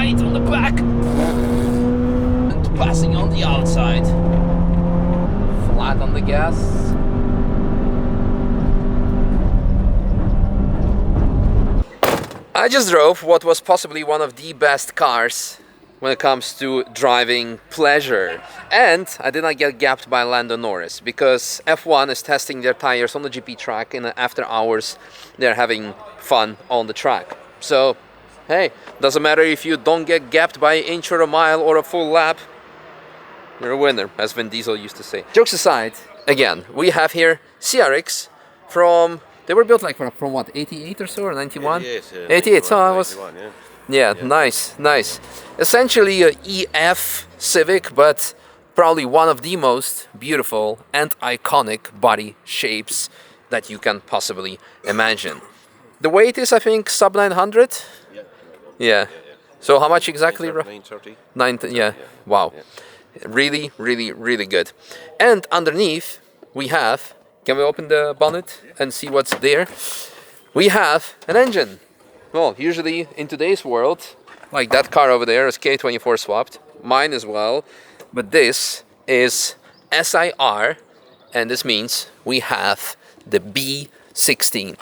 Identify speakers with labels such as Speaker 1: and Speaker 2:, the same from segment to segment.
Speaker 1: light on the back and passing on the outside. Flat on the gas. I just drove what was possibly one of the best cars when it comes to driving pleasure. And I did not get gapped by Lando Norris, because F1 is testing their tires on the GP track, and after hours they're having fun on the track. So, hey, doesn't matter if you don't get gapped by an inch or a mile or a full lap, you're a winner, as Vin Diesel used to say. Jokes aside, again, we have here CRX from... They were built like from what, 88 or so, or 91? 88, so I was... 91, yeah, nice. Essentially a EF Civic, but probably one of the most beautiful and iconic body shapes that you can possibly imagine. The weight is, I think, sub 900? Yeah. So how much exactly? 930. Yeah, wow. Really good. And underneath we have... Can we open the bonnet and see what's there? We have an engine. Well, usually in today's world, like that car over there is K24 swapped, mine as well, but this is SIR, and this means we have the B16.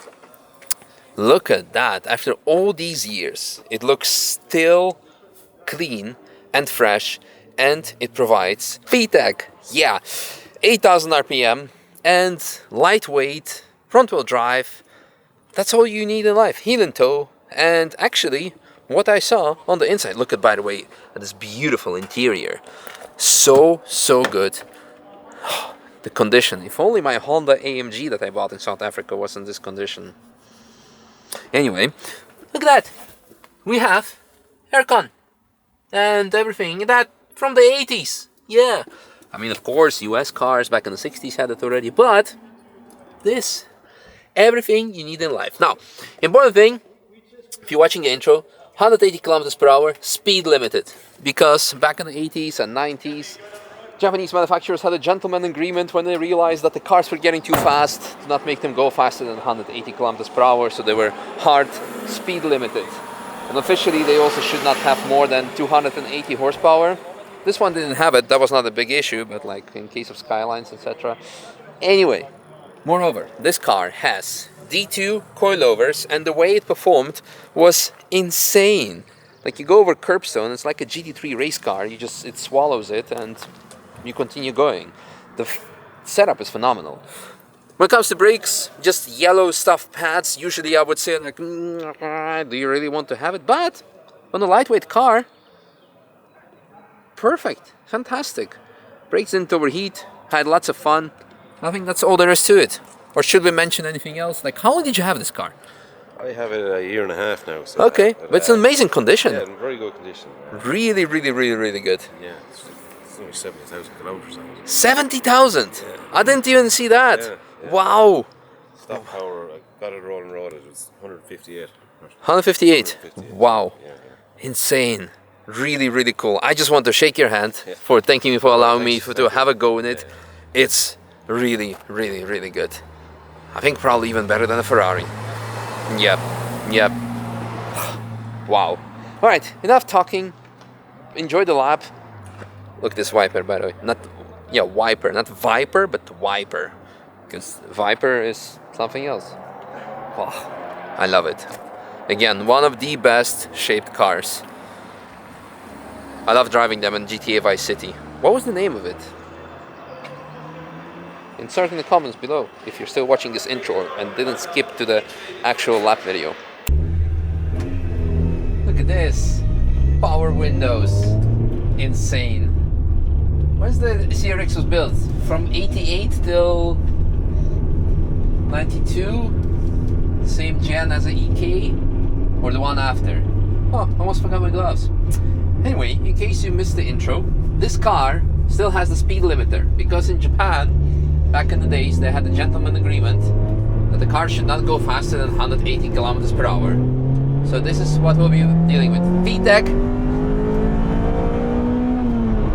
Speaker 1: Look at that, after all these years, it looks still clean and fresh, and it provides VTEC, yeah, 8,000 RPM, and lightweight, front-wheel drive. That's all you need in life. Heel and toe. And actually, what I saw on the inside, look at, by the way, at this beautiful interior. So good. The condition. If only my Honda AMG that I bought in South Africa was in this condition. Anyway, look at that. We have aircon and everything. That from the 80s. Yeah. I mean, of course, US cars back in the 60s had it already, but this, everything you need in life. Now, important thing, if you're watching the intro, 180 kilometers per hour, speed limited. Because back in the 80s and 90s, Japanese manufacturers had a gentleman agreement when they realized that the cars were getting too fast to not make them go faster than 180 kilometers per hour, so they were hard speed limited. And officially, they also should not have more than 280 horsepower. This one didn't have it, that was not a big issue, but like in case of Skylines, etc. Anyway, moreover, this car has D2 coilovers, and the way it performed was insane. Like you go over curbstone, it's like a GT3 race car, it swallows it and you continue going. The setup is phenomenal. When it comes to brakes, just yellow stuffed pads. Usually I would say like, do you really want to have it? But on a lightweight car, perfect, fantastic. Brakes didn't overheat, had lots of fun. I think that's all there is to it. Or should we mention anything else? Like, how long did you have this car?
Speaker 2: I have it a year and a half now. So
Speaker 1: okay, but it's in amazing condition.
Speaker 2: Yeah, in very good condition.
Speaker 1: Really good.
Speaker 2: Yeah, it's only 70,000 kilometers.
Speaker 1: 70,000? Yeah. I didn't even see that.
Speaker 2: Yeah.
Speaker 1: Wow.
Speaker 2: Stock power, I got it rolling road, it was 158.
Speaker 1: 158? Wow.
Speaker 2: Yeah.
Speaker 1: Insane. Really cool. I just want to shake your hand for thanking me for allowing me to have a go in it. It's really good. I think probably even better than a Ferrari. Yep. Wow. Alright, enough talking. Enjoy the lap. Look at this wiper, by the way. Wiper, not Viper, but Wiper. Because Viper is something else. Wow. I love it. Again, one of the best shaped cars. I love driving them in GTA Vice City. What was the name of it? Insert in the comments below if you're still watching this intro and didn't skip to the actual lap video. Look at this. Power windows. Insane. When's the CRX was built? From 88 till 92? Same gen as the EK? Or the one after? Oh, almost forgot my gloves. Anyway, in case you missed the intro, this car still has the speed limiter, because in Japan, back in the days, they had a gentleman agreement that the car should not go faster than 180 kilometers per hour. So this is what we'll be dealing with. VTEC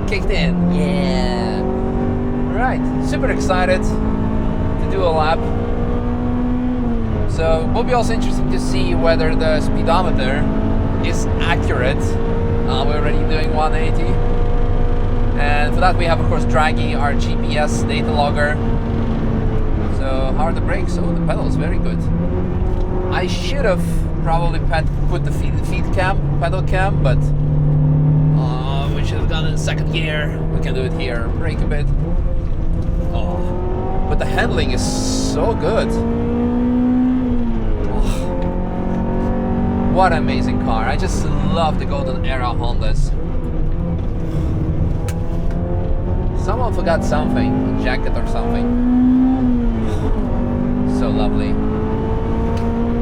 Speaker 1: kicked in. Yeah. Alright, super excited to do a lap. So it will be also interesting to see whether the speedometer is accurate We're already doing 180. And for that we have of course Draggy, our GPS data logger. So how are the brakes? Oh, the pedals, very good. I should have probably put the pedal cam, but we should have done it in second gear. We can do it here, brake a bit. Oh, but the handling is so good. Oh, what an amazing car. I just love the golden era Hondas. Someone forgot something, a jacket or something. So lovely.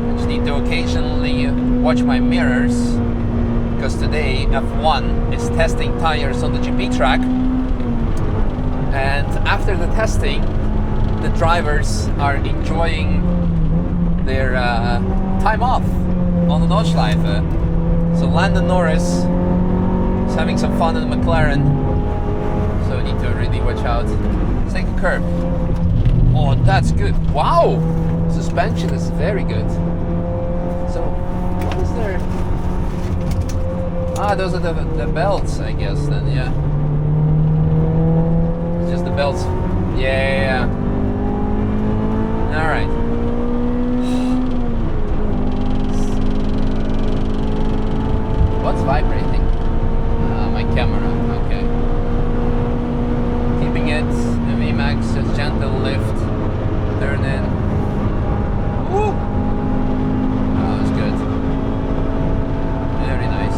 Speaker 1: I just need to occasionally watch my mirrors, because today F1 is testing tires on the GP track, and after the testing the drivers are enjoying their time off on the Nordschleife. So Lando Norris is having some fun in the McLaren, so we need to really watch out. Let's take a curve. Oh, that's good. Wow! Suspension is very good. So, what is there? Ah, those are the belts, I guess, then, yeah. It's just the belts. Yeah. Alright. What's vibrating? My camera, okay. Keeping it, the VMAX, just gentle lift, turn in. Woo! Oh, that's good. Very nice.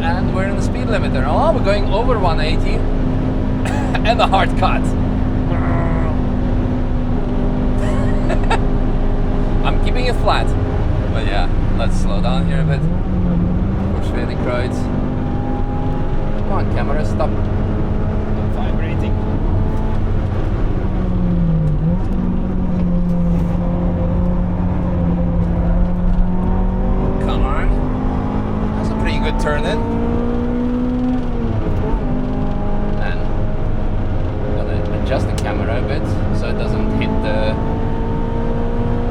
Speaker 1: And we're in the speed limiter. Oh, we're going over 180 and a hard cut. I'm keeping it flat, but yeah, let's slow down here a bit. Push really Kreuz. Come on, camera, stop vibrating. Come on. That's a pretty good turn in. And I'm gonna adjust the camera a bit so it doesn't hit the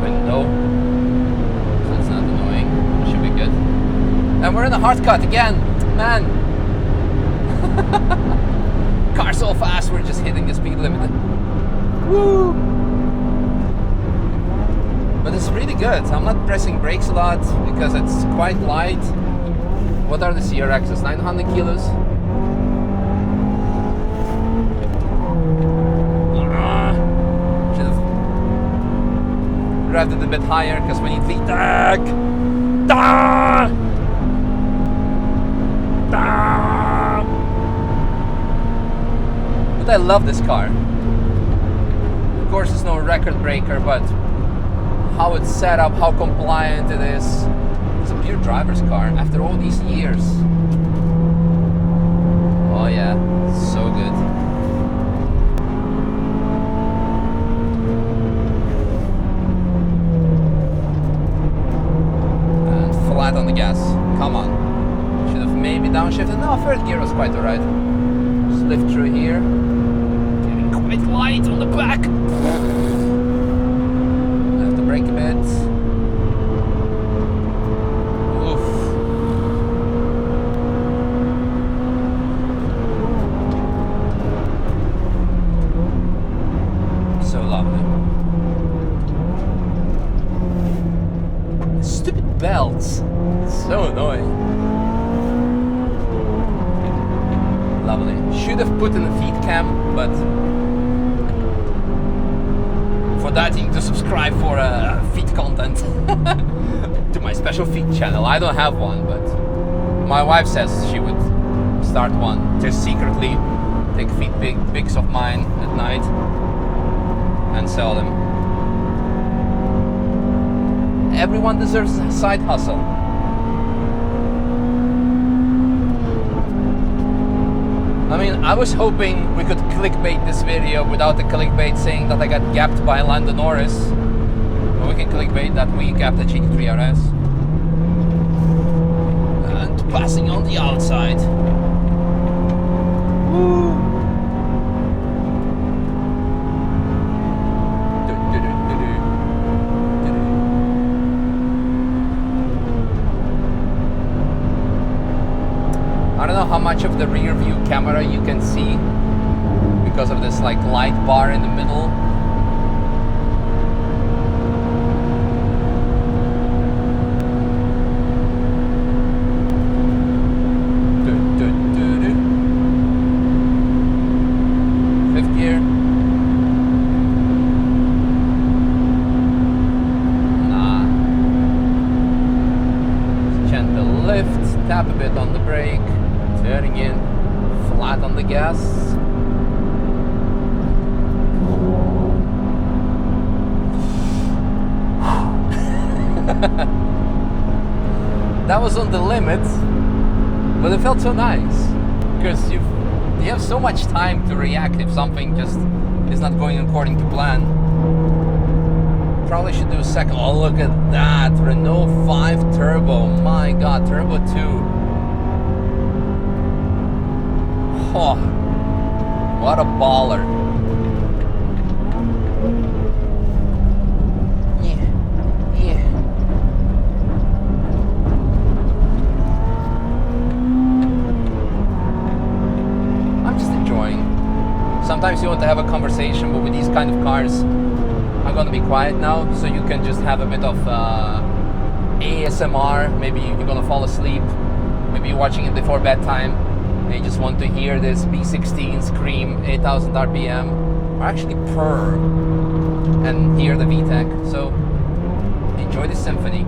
Speaker 1: window, so it's not annoying. It should be good. And we're in a hard cut again, man. Car so fast, we're just hitting the speed limit. Woo! But it's really good. I'm not pressing brakes a lot because it's quite light. What are the CRXs? 900 kilos? Should have revved it a bit higher because we need feedback. But I love this car. Of course it's no record breaker, but how it's set up, how compliant it is. It's a pure driver's car after all these years. Oh yeah, so good. And flat on the gas, come on. Should have maybe downshifted. No, third gear was quite alright. Just lift through here. Getting quite light on the back. I have to brake a bit. Oof. So lovely. Stupid belts. So annoying. Lovely. Should have put in a feed cam, but for that you need to subscribe for feed content to my special feed channel. I don't have one, but my wife says she would start one, just secretly take feed pics of mine at night and sell them. Everyone deserves a side hustle. I mean, I was hoping we could clickbait this video without the clickbait saying that I got gapped by Lando Norris. But we can clickbait that we gapped the GT3 RS. And passing on the outside. Woo! how much of the rear view camera you can see because of this like light bar in the middle. Fifth gear. Nah. Gentle lift, tap a bit on the brake, turning in, flat on the gas. That was on the limit, but it felt so nice because you have so much time to react if something just is not going according to plan. Probably should do a second. Oh, look at that Renault 5 Turbo. My God, Turbo 2. Oh, what a baller. Sometimes you want to have a conversation, but with these kind of cars, I'm gonna be quiet now, so you can just have a bit of ASMR. Maybe you're gonna fall asleep. Maybe you're watching it before bedtime, and you just want to hear this B16 scream 8,000 RPM, or actually purr, and hear the VTEC. So enjoy the symphony.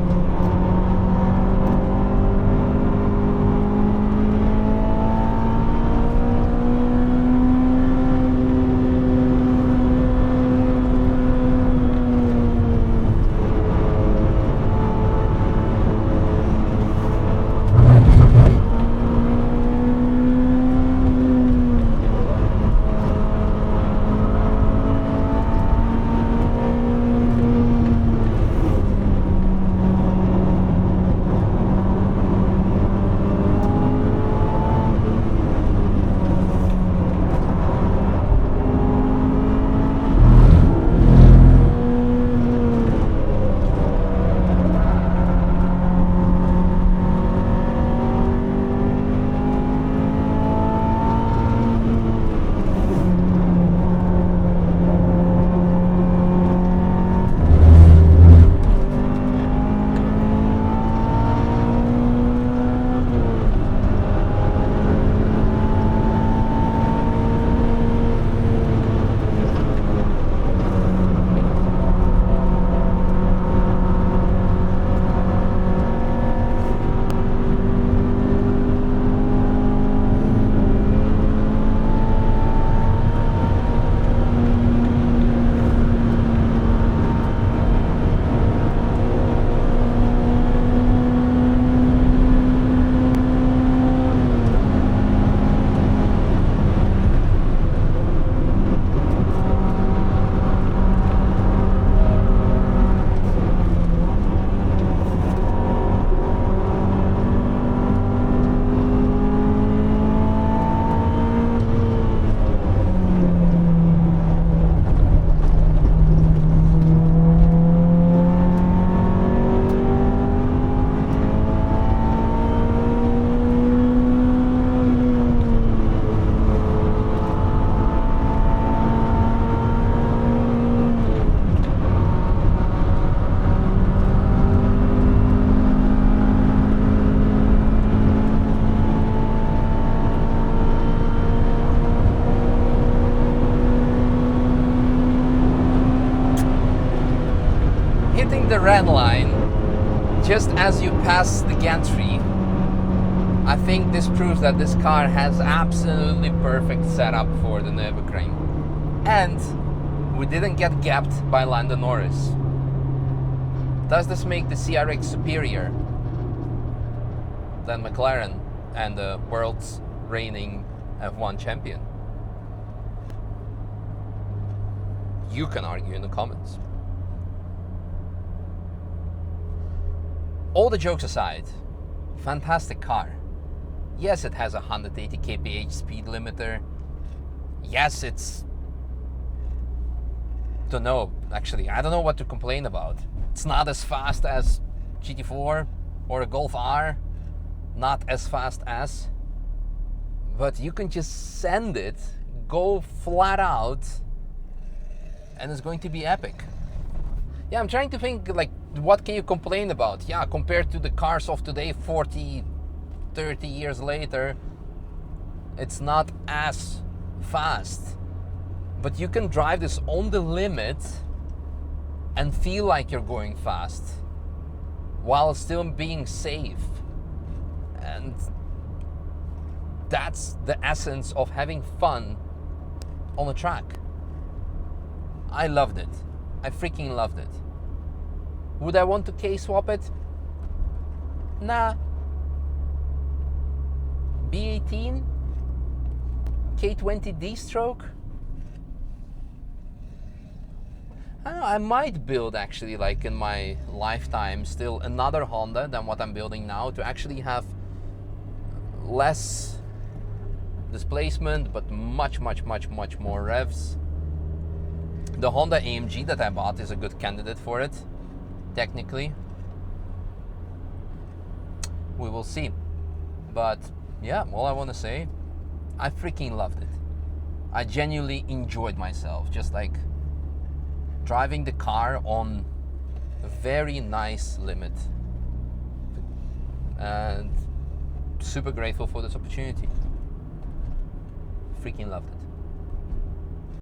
Speaker 1: The red line just as you pass the gantry. I think this proves that this car has absolutely perfect setup for the Nürburgring, and we didn't get gapped by Lando Norris. Does this make the CRX superior than McLaren and the world's reigning F1 champion? You can argue in the comments. All the jokes aside, fantastic car. Yes, it has a 180 kph speed limiter. Yes, it's... I don't know what to complain about. It's not as fast as GT4 or a Golf R. Not as fast as. but you can just send it, go flat out, and it's going to be epic. Yeah, I'm trying to think, like, what can you complain about? Yeah, compared to the cars of today, 40, 30 years later, it's not as fast. But you can drive this on the limit and feel like you're going fast while still being safe. And that's the essence of having fun on a track. I loved it. I freaking loved it. Would I want to K-swap it? Nah. B18? K20 D-stroke? I don't know, I might build actually, like in my lifetime, still another Honda than what I'm building now, to actually have less displacement but much more revs. The Honda AMG that I bought is a good candidate for it, technically. We will see. But yeah, all I want to say, I freaking loved it. I genuinely enjoyed myself, just like driving the car on a very nice limit. And super grateful for this opportunity. Freaking loved it.